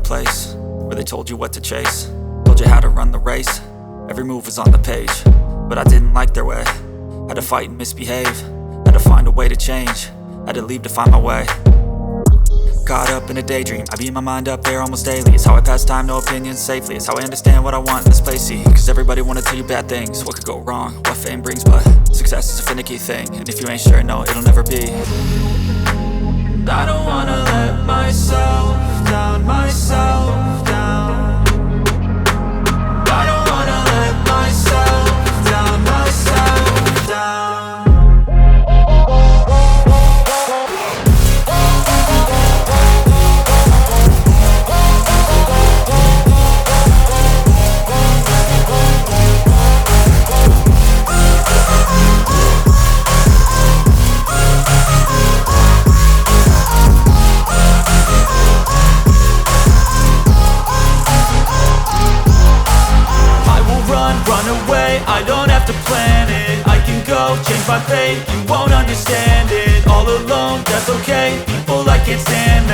place where they told you what to chase, told you how to run the race. Every move was on the page, but I didn't like their way. Had to fight and misbehave, had to find a way to change, had to leave to find my way. Caught up in a daydream, I beat my mind up there almost daily. It's how I pass time, no opinions safely. It's how I understand what I want in this place, see. Cause everybody wanna tell you bad things, what could go wrong, what fame brings. But success is a finicky thing, and if you ain't sure, no, it'll never be. I don't wanna let myself down, myself down. I don't wanna let myself down, myself down. Run away, I don't have to plan it. I can go, change my fate, you won't understand it. All alone, that's okay, people I can't stand